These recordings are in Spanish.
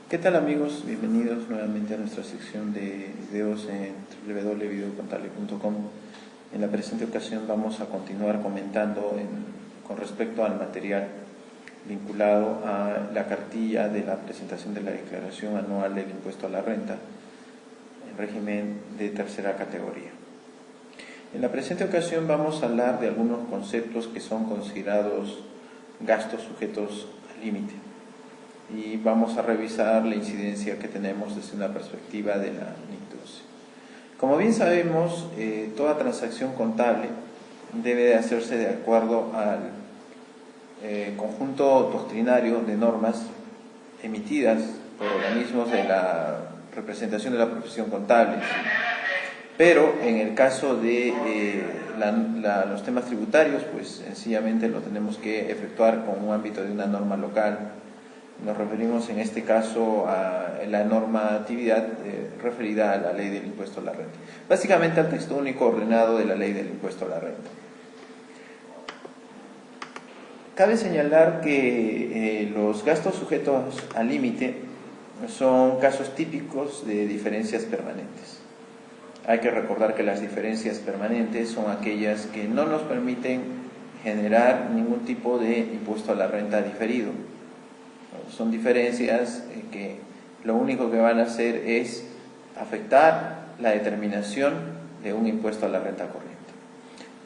¿Qué tal amigos? Bienvenidos nuevamente a nuestra sección de videos en www.videocontable.com. En la presente ocasión vamos a continuar comentando con respecto al material vinculado a la cartilla de la presentación de la declaración anual del impuesto a la renta en régimen de tercera categoría. En la presente ocasión vamos a hablar de algunos conceptos que son considerados gastos sujetos al límite. Y vamos a revisar la incidencia que tenemos desde una perspectiva de la NIC 12. Como bien sabemos, toda transacción contable debe de hacerse de acuerdo al conjunto doctrinario de normas emitidas por organismos de la representación de la profesión contable. Pero en el caso de los temas tributarios, pues sencillamente lo tenemos que efectuar con un ámbito de una norma local. Nos referimos en este caso a la normatividad referida a la ley del impuesto a la renta. Básicamente al texto único ordenado de la ley del impuesto a la renta. Cabe señalar que los gastos sujetos al límite son casos típicos de diferencias permanentes. Hay que recordar que las diferencias permanentes son aquellas que no nos permiten generar ningún tipo de impuesto a la renta diferido. Son diferencias que lo único que van a hacer es afectar la determinación de un impuesto a la renta corriente.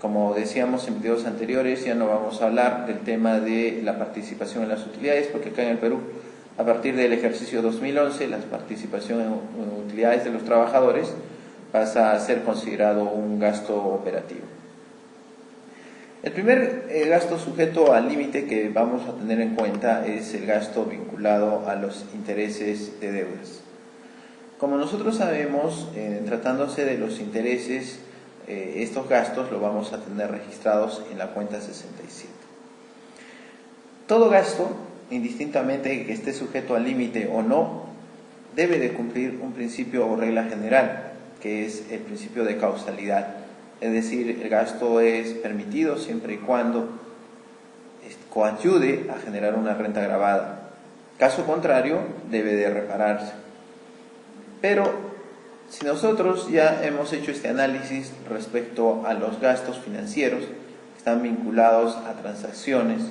Como decíamos en videos anteriores, ya no vamos a hablar del tema de la participación en las utilidades, porque acá en el Perú, a partir del ejercicio 2011, la participación en utilidades de los trabajadores pasa a ser considerado un gasto operativo. El primer gasto sujeto al límite que vamos a tener en cuenta es el gasto vinculado a los intereses de deudas. Como nosotros sabemos, tratándose de los intereses, estos gastos los vamos a tener registrados en la cuenta 67. Todo gasto, indistintamente que esté sujeto al límite o no, debe de cumplir un principio o regla general, que es el principio de causalidad. Es decir, el gasto es permitido siempre y cuando coayude a generar una renta gravada. Caso contrario, debe de repararse. Pero si nosotros ya hemos hecho este análisis respecto a los gastos financieros que están vinculados a transacciones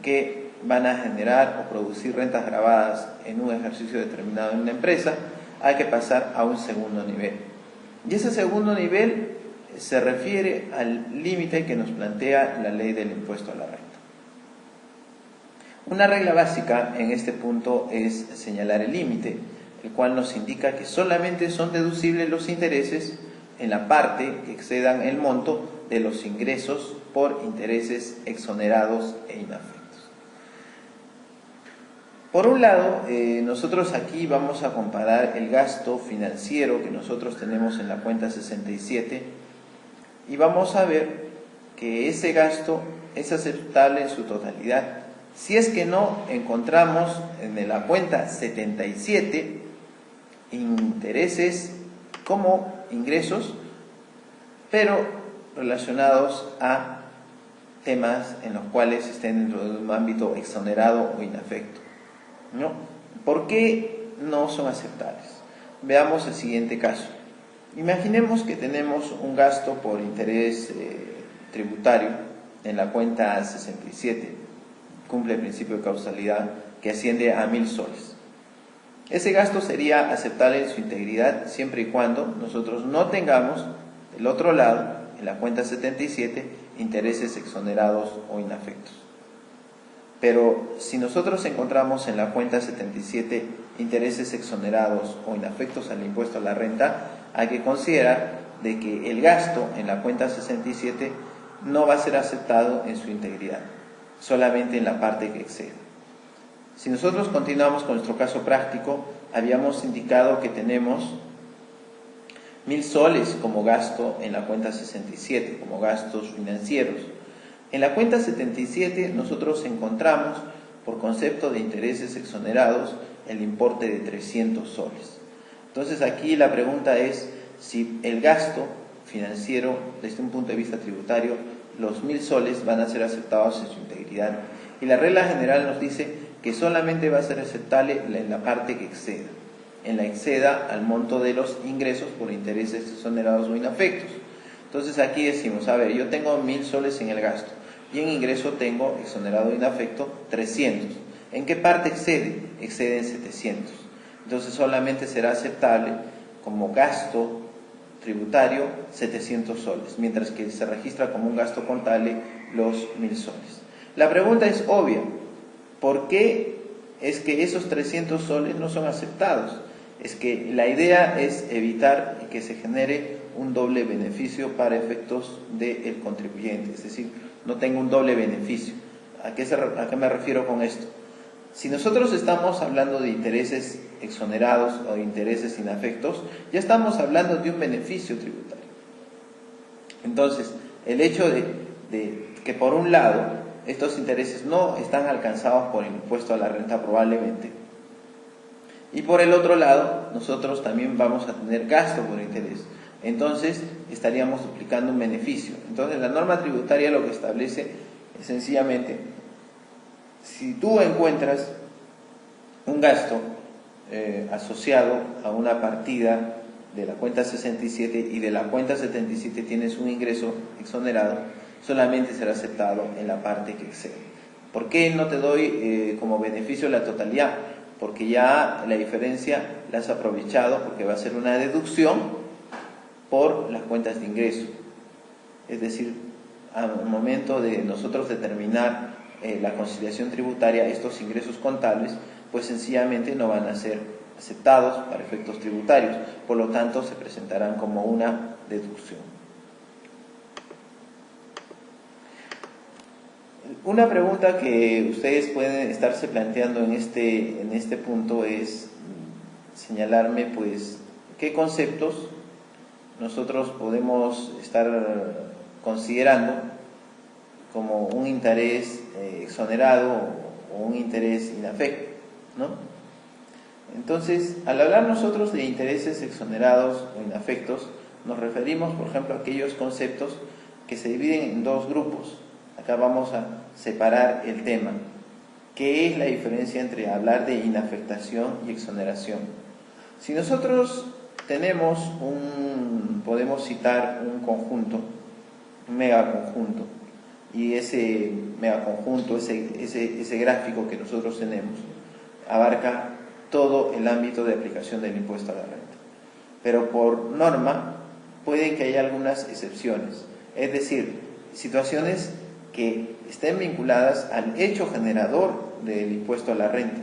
que van a generar o producir rentas gravadas en un ejercicio determinado en una empresa, hay que pasar a un segundo nivel. Y ese segundo nivel se refiere al límite que nos plantea la ley del impuesto a la renta. Una regla básica en este punto es señalar el límite, el cual nos indica que solamente son deducibles los intereses en la parte que excedan el monto de los ingresos por intereses exonerados e inafectos. Por un lado, nosotros aquí vamos a comparar el gasto financiero que nosotros tenemos en la cuenta 67 y vamos a ver que ese gasto es aceptable en su totalidad. Si es que no encontramos en la cuenta 77 intereses como ingresos, pero relacionados a temas en los cuales estén dentro de un ámbito exonerado o inafecto, ¿no? ¿Por qué no son aceptables? Veamos el siguiente caso. Imaginemos que tenemos un gasto por interés tributario en la cuenta 67, cumple el principio de causalidad, que asciende a 1.000 soles. Ese gasto sería aceptable en su integridad siempre y cuando nosotros no tengamos del otro lado, en la cuenta 77, intereses exonerados o inafectos. Pero si nosotros encontramos en la cuenta 77 intereses exonerados o inafectos al impuesto a la renta, hay que considerar de que el gasto en la cuenta 67 no va a ser aceptado en su integridad, solamente en la parte que exceda. Si nosotros continuamos con nuestro caso práctico, habíamos indicado que tenemos 1.000 soles como gasto en la cuenta 67, como gastos financieros. En la cuenta 77 nosotros encontramos, por concepto de intereses exonerados, el importe de 300 soles. Entonces aquí la pregunta es si el gasto financiero, desde un punto de vista tributario, los 1.000 soles van a ser aceptados en su integridad. Y la regla general nos dice que solamente va a ser aceptable en la parte que exceda al monto de los ingresos por intereses exonerados o inafectos. Entonces aquí decimos, a ver, yo tengo 1000 soles en el gasto y en ingreso tengo exonerado o inafecto 300. ¿En qué parte excede? Excede en 700. Entonces solamente será aceptable como gasto tributario 700 soles, mientras que se registra como un gasto contable los 1000 soles. La pregunta es obvia, ¿por qué es que esos 300 soles no son aceptados? Es que la idea es evitar que se genere un doble beneficio para efectos del contribuyente, es decir, no tenga un doble beneficio. ¿A qué me refiero con esto? Si nosotros estamos hablando de intereses exonerados o de intereses inafectos, ya estamos hablando de un beneficio tributario. Entonces, el hecho de que por un lado estos intereses no están alcanzados por el impuesto a la renta probablemente, y por el otro lado nosotros también vamos a tener gasto por interés, entonces estaríamos duplicando un beneficio. Entonces la norma tributaria lo que establece es sencillamente, si tú encuentras un gasto asociado a una partida de la cuenta 67 y de la cuenta 77 tienes un ingreso exonerado, solamente será aceptado en la parte que excede. ¿Por qué no te doy como beneficio la totalidad? Porque ya la diferencia la has aprovechado, porque va a ser una deducción por las cuentas de ingreso. Es decir, al momento de nosotros determinar la conciliación tributaria, estos ingresos contables, pues sencillamente no van a ser aceptados para efectos tributarios, por lo tanto se presentarán como una deducción. Una pregunta que ustedes pueden estarse planteando en este punto es señalarme, pues, qué conceptos nosotros podemos estar considerando como un interés exonerado o un interés inafecto, ¿no? Entonces, al hablar nosotros de intereses exonerados o inafectos, nos referimos, por ejemplo, a aquellos conceptos que se dividen en dos grupos. Acá vamos a separar el tema. ¿Qué es la diferencia entre hablar de inafectación y exoneración? Si nosotros podemos citar un conjunto, un megaconjunto, y ese megaconjunto, ese gráfico que nosotros tenemos, abarca todo el ámbito de aplicación del impuesto a la renta. Pero por norma, puede que haya algunas excepciones, es decir, situaciones que estén vinculadas al hecho generador del impuesto a la renta,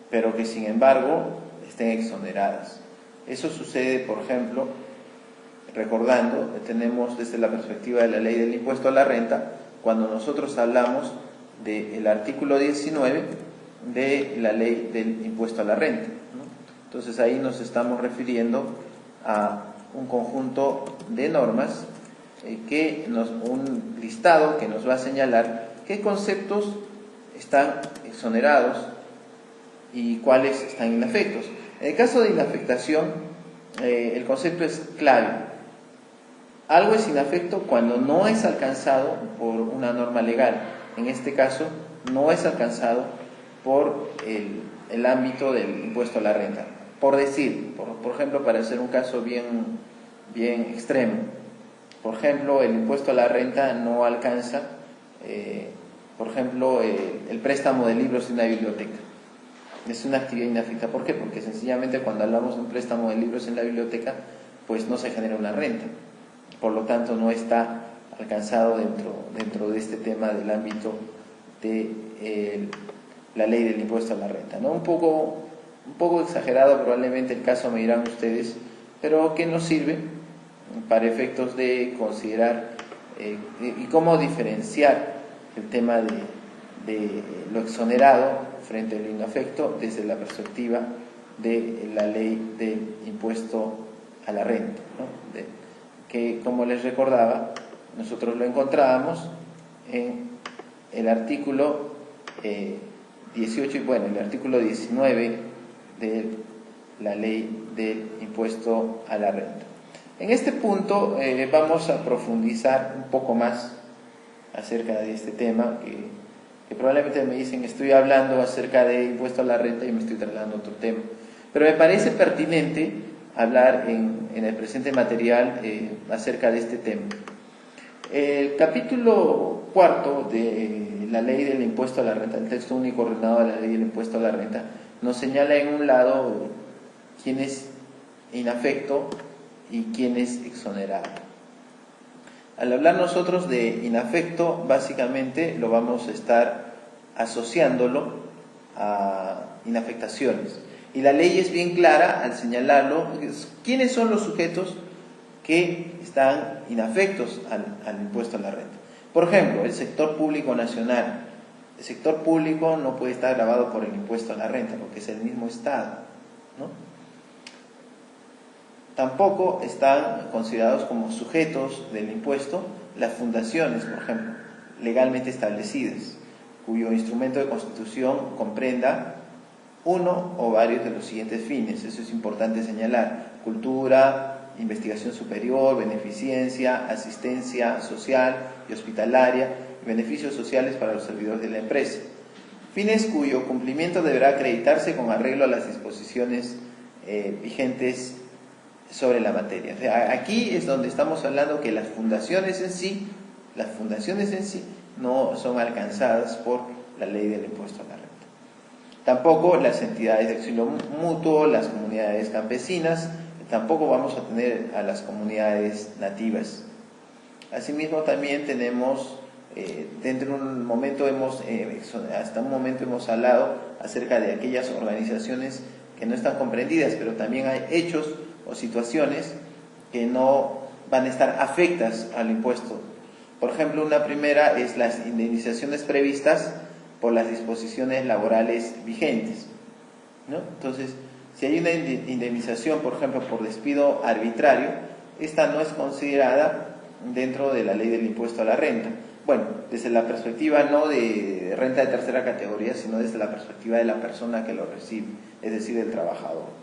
pero que sin embargo estén exoneradas. Eso sucede, por ejemplo, recordando, tenemos desde la perspectiva de la ley del impuesto a la renta, cuando nosotros hablamos del artículo 19 de la ley del impuesto a la renta, ¿no? Entonces ahí nos estamos refiriendo a un conjunto de normas, un listado que nos va a señalar qué conceptos están exonerados y cuáles están inafectos. En el caso de inafectación, el concepto es clave. Algo es inafecto cuando no es alcanzado por una norma legal. En este caso, no es alcanzado por el ámbito del impuesto a la renta. Por decir, por ejemplo, para hacer un caso bien extremo, por ejemplo, el impuesto a la renta no alcanza, por ejemplo, el préstamo de libros de una biblioteca. Es una actividad inafecta. ¿Por qué? Porque sencillamente cuando hablamos de un préstamo de libros en la biblioteca, pues no se genera una renta. Por lo tanto, no está alcanzado dentro de este tema del ámbito de la ley del impuesto a la renta, ¿no? Un poco exagerado probablemente el caso, me dirán ustedes, pero que nos sirve para efectos de considerar y cómo diferenciar el tema de lo exonerado frente a lo inafecto desde la perspectiva de la ley del impuesto a la renta, ¿no? Que, como les recordaba, nosotros lo encontrábamos en el artículo 18 y bueno, el artículo 19 de la ley del impuesto a la renta. En este punto vamos a profundizar un poco más acerca de este tema que probablemente me dicen estoy hablando acerca de impuesto a la renta y me estoy trasladando a otro tema. Pero me parece pertinente hablar en el presente material acerca de este tema. El capítulo 4 de la ley del impuesto a la renta, el texto único ordenado de la ley del impuesto a la renta, nos señala en un lado quién es inafecto y quién es exonerado. Al hablar nosotros de inafecto, básicamente lo vamos a estar asociándolo a inafectaciones. Y la ley es bien clara al señalarlo. ¿Quiénes son los sujetos que están inafectos al impuesto a la renta? Por ejemplo, el sector público nacional. El sector público no puede estar gravado por el impuesto a la renta porque es el mismo Estado, ¿no? Tampoco están considerados como sujetos del impuesto las fundaciones, por ejemplo, legalmente establecidas, cuyo instrumento de constitución comprenda uno o varios de los siguientes fines. Eso es importante señalar: cultura, investigación superior, beneficencia, asistencia social y hospitalaria, y beneficios sociales para los servidores de la empresa. Fines cuyo cumplimiento deberá acreditarse con arreglo a las disposiciones vigentes sobre la materia. O sea, aquí es donde estamos hablando que las fundaciones en sí no son alcanzadas por la ley del impuesto a la renta. Tampoco las entidades de auxilio mutuo, las comunidades campesinas, tampoco vamos a tener a las comunidades nativas. Asimismo también tenemos, hasta un momento hemos hablado acerca de aquellas organizaciones que no están comprendidas, pero también hay hechos o situaciones que no van a estar afectas al impuesto. Por ejemplo, una primera es las indemnizaciones previstas por las disposiciones laborales vigentes, ¿no? Entonces, si hay una indemnización, por ejemplo, por despido arbitrario, esta no es considerada dentro de la ley del impuesto a la renta. Bueno, desde la perspectiva no de renta de tercera categoría, sino desde la perspectiva de la persona que lo recibe, es decir, del trabajador.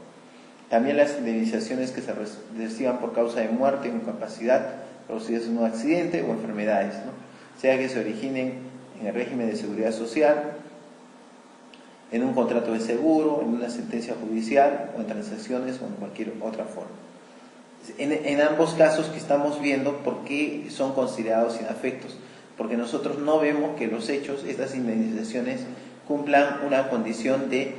También las indemnizaciones que se reciban por causa de muerte o incapacidad producidas en un accidente o enfermedades, ¿no? Sea que se originen en el régimen de seguridad social, en un contrato de seguro, en una sentencia judicial o en transacciones o en cualquier otra forma. En ambos casos que estamos viendo, ¿por qué son considerados inafectos? Porque nosotros no vemos que los hechos, estas indemnizaciones, cumplan una condición de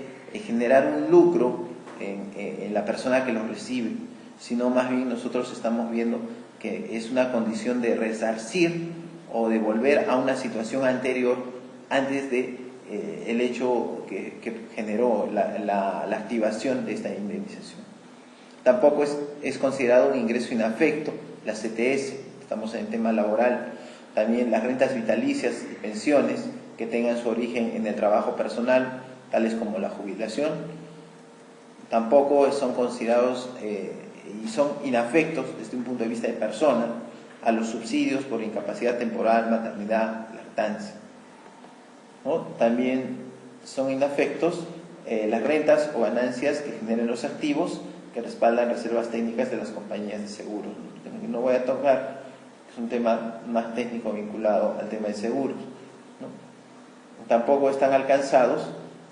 generar un lucro en la persona que los recibe, sino más bien nosotros estamos viendo que es una condición de resarcir o de volver a una situación anterior antes de el hecho que generó la activación de esta indemnización. Tampoco es considerado un ingreso inafecto la CTS, estamos en el tema laboral. También las rentas vitalicias y pensiones que tengan su origen en el trabajo personal, tales como la jubilación, tampoco son considerados y son inafectos desde un punto de vista de persona a los subsidios por incapacidad temporal, maternidad, lactancia, ¿no? También son inafectos las rentas o ganancias que generen los activos que respaldan reservas técnicas de las compañías de seguros. No voy a tocar, es un tema más técnico vinculado al tema de seguros, ¿no? Tampoco están alcanzados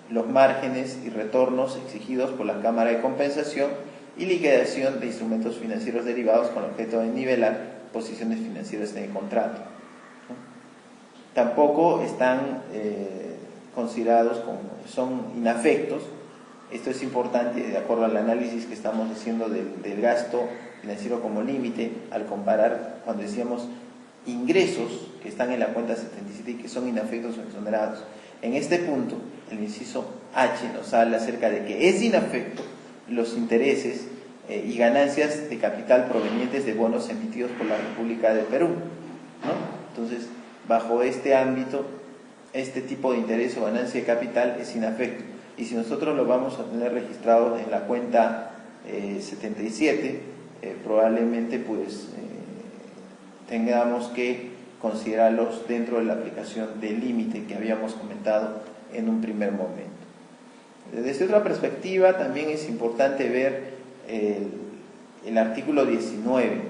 los márgenes y retornos exigidos por la Cámara de Compensación y liquidación de instrumentos financieros derivados con el objeto de nivelar posiciones financieras en el contrato, ¿no? Tampoco están considerados como, son inafectos. Esto es importante de acuerdo al análisis que estamos haciendo del gasto financiero como límite, al comparar cuando decíamos ingresos que están en la cuenta 77 y que son inafectos o exonerados. En este punto, el inciso H nos habla acerca de que es inafecto los intereses y ganancias de capital provenientes de bonos emitidos por la República del Perú, ¿no? Entonces, bajo este ámbito, este tipo de interés o ganancia de capital es inafecto. Y si nosotros lo vamos a tener registrado en la cuenta 77, probablemente tengamos que considerarlos dentro de la aplicación del límite que habíamos comentado en un primer momento. Desde otra perspectiva, también es importante ver el artículo 19.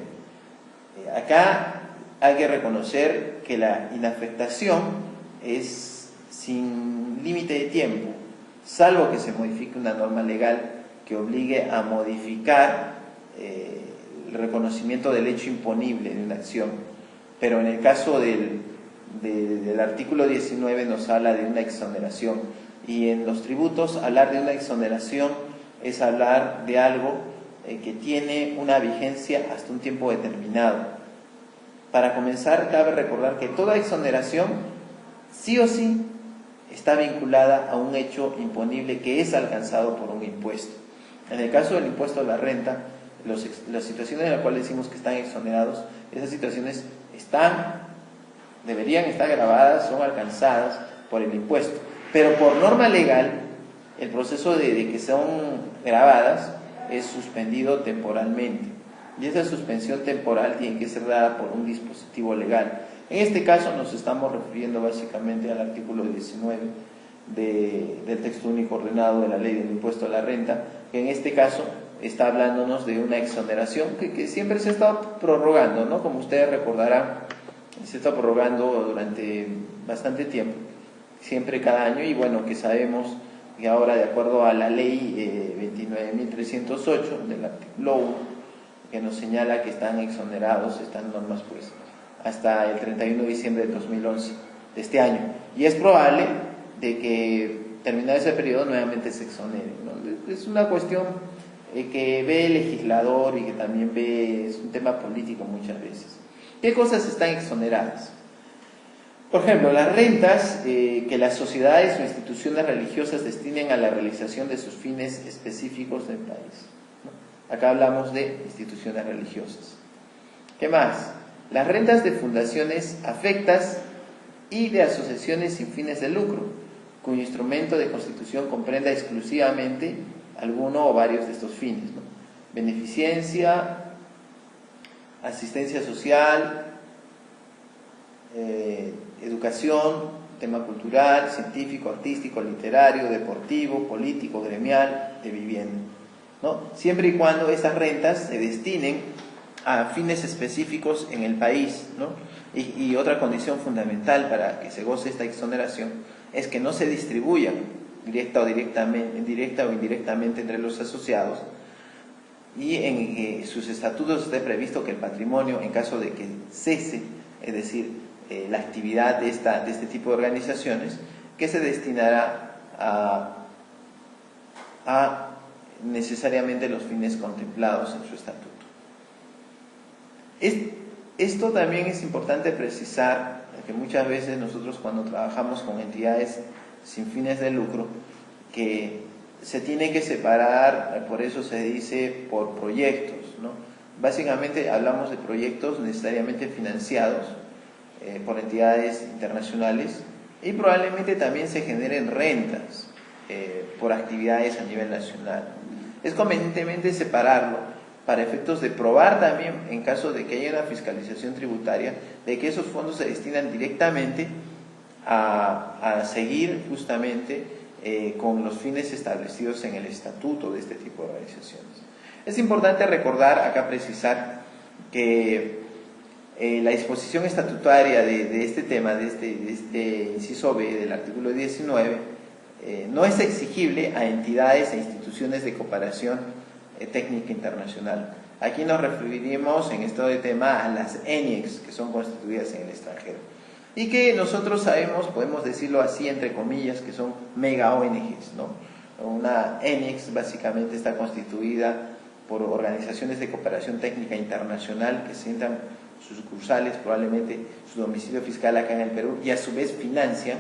Acá hay que reconocer que la inafectación es sin límite de tiempo, salvo que se modifique una norma legal que obligue a modificar el reconocimiento del hecho imponible de una acción. Pero en el caso del artículo 19 nos habla de una exoneración, y en los tributos hablar de una exoneración es hablar de algo que tiene una vigencia hasta un tiempo determinado. Para comenzar, cabe recordar que toda exoneración sí o sí está vinculada a un hecho imponible que es alcanzado por un impuesto. En el caso del impuesto a la renta, las situaciones en las cuales decimos que están exonerados, esas situaciones deberían estar grabadas, son alcanzadas por el impuesto. Pero por norma legal, el proceso de que son grabadas es suspendido temporalmente. Y esa suspensión temporal tiene que ser dada por un dispositivo legal. En este caso nos estamos refiriendo básicamente al artículo 19 del texto único ordenado de la ley del impuesto a la renta, que en este caso está hablándonos de una exoneración que siempre se ha estado prorrogando, ¿no? Como ustedes recordarán, se está prorrogando durante bastante tiempo, siempre cada año, y bueno, que sabemos que ahora, de acuerdo a la ley 29.308 del artículo 1, que nos señala que están exonerados estas normas pues hasta el 31 de diciembre de 2011 de este año, y es probable de que terminado ese periodo nuevamente se exonere, ¿no? Es una cuestión que ve el legislador y que también es un tema político muchas veces. ¿Qué cosas están exoneradas? Por ejemplo, las rentas que las sociedades o instituciones religiosas destinen a la realización de sus fines específicos del país, ¿no? Acá hablamos de instituciones religiosas. ¿Qué más? Las rentas de fundaciones afectas y de asociaciones sin fines de lucro, cuyo instrumento de constitución comprenda exclusivamente alguno o varios de estos fines, ¿no? Beneficencia, asistencia social, educación, tema cultural, científico, artístico, literario, deportivo, político, gremial, de vivienda, ¿no? Siempre y cuando esas rentas se destinen a fines específicos en el país, ¿no? Y otra condición fundamental para que se goce esta exoneración es que no se distribuyan directa o indirectamente entre los asociados, y en sus estatutos esté previsto que el patrimonio, en caso de que cese, es decir, la actividad de este tipo de organizaciones, que se destinará a necesariamente los fines contemplados en su estatuto. Esto también es importante precisar, que muchas veces nosotros cuando trabajamos con entidades sin fines de lucro, que se tiene que separar, por eso se dice por proyectos, ¿no? Básicamente hablamos de proyectos necesariamente financiados por entidades internacionales, y probablemente también se generen rentas por actividades a nivel nacional. Es convenientemente separarlo para efectos de probar también, en caso de que haya una fiscalización tributaria, de que esos fondos se destinan directamente a seguir justamente con los fines establecidos en el estatuto de este tipo de organizaciones. Es importante recordar, acá precisar, que la disposición estatutaria de este tema, de este inciso B del artículo 19, no es exigible a entidades e instituciones de cooperación técnica internacional. Aquí nos referiremos en esto de tema a las ENIECs, que son constituidas en el extranjero, y que nosotros sabemos, podemos decirlo así entre comillas, que son mega ONGs, ¿no? Una ENIEC básicamente está constituida por organizaciones de cooperación técnica internacional que sientan sus sucursales, probablemente su domicilio fiscal acá en el Perú, y a su vez financian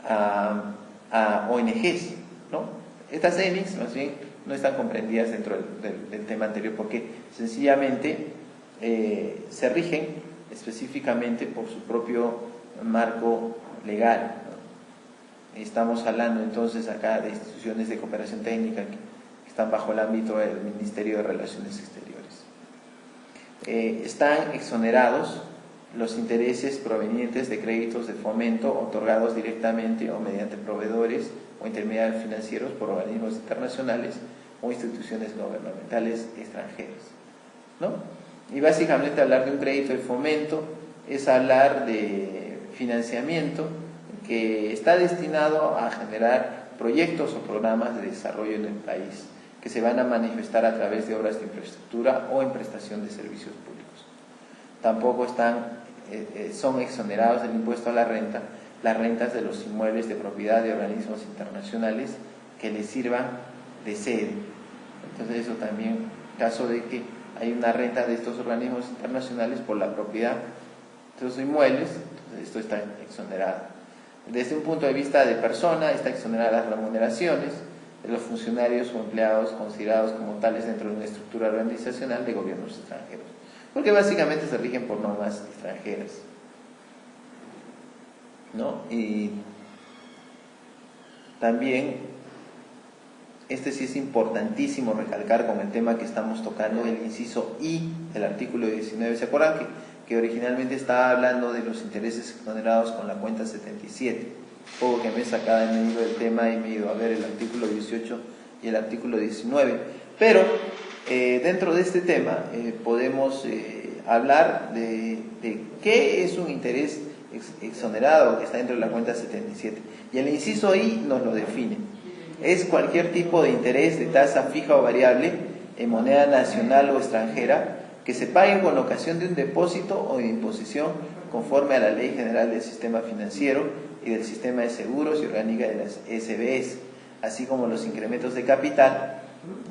a ONGs, ¿no? Estas ENICs más bien no están comprendidas dentro del tema anterior, porque sencillamente se rigen específicamente por su propio marco legal, ¿no? Estamos hablando entonces acá de instituciones de cooperación técnica que están bajo el ámbito del Ministerio de Relaciones Exteriores. Están exonerados los intereses provenientes de créditos de fomento otorgados directamente o mediante proveedores o intermediarios financieros por organismos internacionales o instituciones gubernamentales extranjeras, ¿no? Y básicamente hablar de un crédito de fomento es hablar de financiamiento que está destinado a generar proyectos o programas de desarrollo en el país, que se van a manifestar a través de obras de infraestructura o en prestación de servicios públicos. Tampoco son exonerados del impuesto a la renta las rentas de los inmuebles de propiedad de organismos internacionales que les sirvan de sede. Entonces eso también, en caso de que hay una renta de estos organismos internacionales por la propiedad de los inmuebles, entonces esto está exonerado. Desde un punto de vista de persona, está exonerada las remuneraciones de los funcionarios o empleados considerados como tales dentro de una estructura organizacional de gobiernos extranjeros, porque básicamente se rigen por normas extranjeras, ¿no? Y también, sí es importantísimo recalcar con el tema que estamos tocando, el inciso I del artículo 19. ¿Se acuerdan que originalmente estaba hablando de los intereses exonerados con la cuenta 77? Poco que me he sacado en medio del tema y me he ido a ver el artículo 18 y el artículo 19. Pero dentro de este tema podemos hablar de qué es un interés exonerado que está dentro de la cuenta 77. Y el inciso I nos lo define. Es cualquier tipo de interés de tasa fija o variable en moneda nacional o extranjera que se pague con ocasión de un depósito o de imposición conforme a la Ley General del Sistema Financiero y del Sistema de Seguros y Orgánica de las SBS, así como los incrementos de capital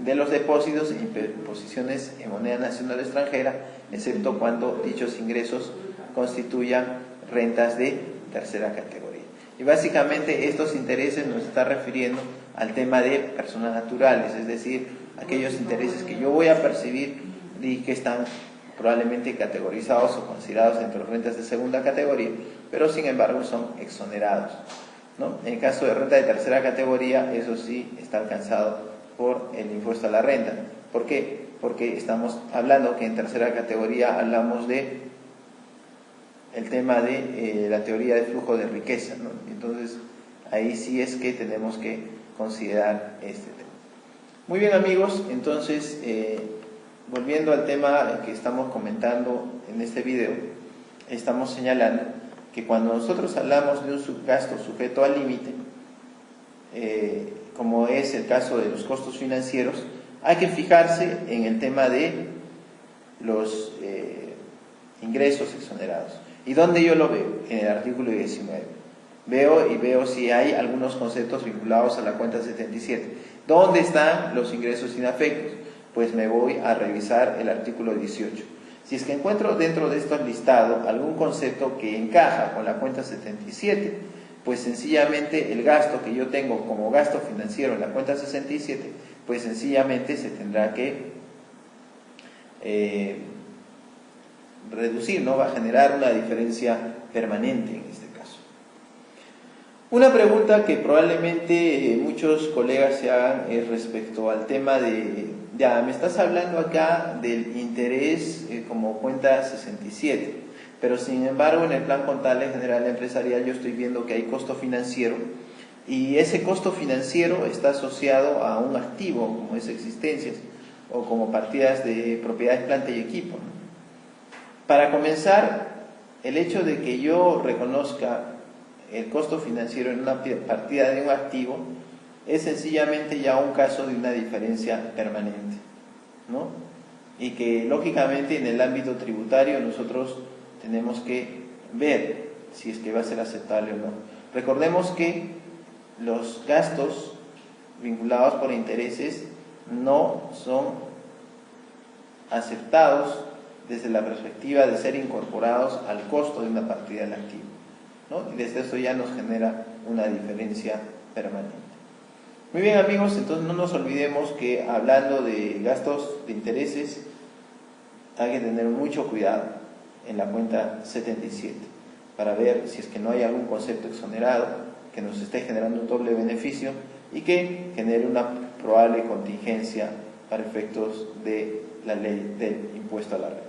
de los depósitos e imposiciones en moneda nacional o extranjera, excepto cuando dichos ingresos constituyan rentas de tercera categoría. Y básicamente estos intereses nos está refiriendo al tema de personas naturales, es decir, aquellos intereses que yo voy a percibir y que están probablemente categorizados o considerados dentro de rentas de segunda categoría, pero sin embargo son exonerados, ¿no? En el caso de renta de tercera categoría, eso sí está alcanzado por el impuesto a la renta. ¿Por qué? Porque estamos hablando que en tercera categoría hablamos de el tema de la teoría de flujo de riqueza, ¿no? Entonces ahí sí es que tenemos que considerar este tema. Muy bien, amigos, entonces volviendo al tema que estamos comentando en este video, estamos señalando que cuando nosotros hablamos de un subgasto sujeto al límite, como es el caso de los costos financieros, hay que fijarse en el tema de los ingresos exonerados. ¿Y dónde yo lo veo? En el artículo 19. Veo si hay algunos conceptos vinculados a la cuenta 77. ¿Dónde están los ingresos inafectos? Pues me voy a revisar el artículo 18. Si es que encuentro dentro de estos listados algún concepto que encaja con la cuenta 77, pues sencillamente el gasto que yo tengo como gasto financiero en la cuenta 67, pues sencillamente se tendrá que reducir, ¿no? Va a generar una diferencia permanente en este caso. Una pregunta que probablemente muchos colegas se hagan es respecto al tema de, ya, me estás hablando acá del interés como cuenta 67, pero sin embargo en el plan contable general empresarial yo estoy viendo que hay costo financiero y ese costo financiero está asociado a un activo como es existencias o como partidas de propiedades, planta y equipo, ¿no? Para comenzar, el hecho de que yo reconozca el costo financiero en una partida de un activo es sencillamente ya un caso de una diferencia permanente, ¿no? Y que lógicamente en el ámbito tributario nosotros tenemos que ver si es que va a ser aceptable o no. Recordemos que los gastos vinculados por intereses no son aceptados desde la perspectiva de ser incorporados al costo de una partida del activo, ¿no? Y desde eso ya nos genera una diferencia permanente. Muy bien, amigos, entonces no nos olvidemos que hablando de gastos de intereses hay que tener mucho cuidado en la cuenta 77 para ver si es que no hay algún concepto exonerado que nos esté generando un doble beneficio y que genere una probable contingencia para efectos de la ley del impuesto a la renta.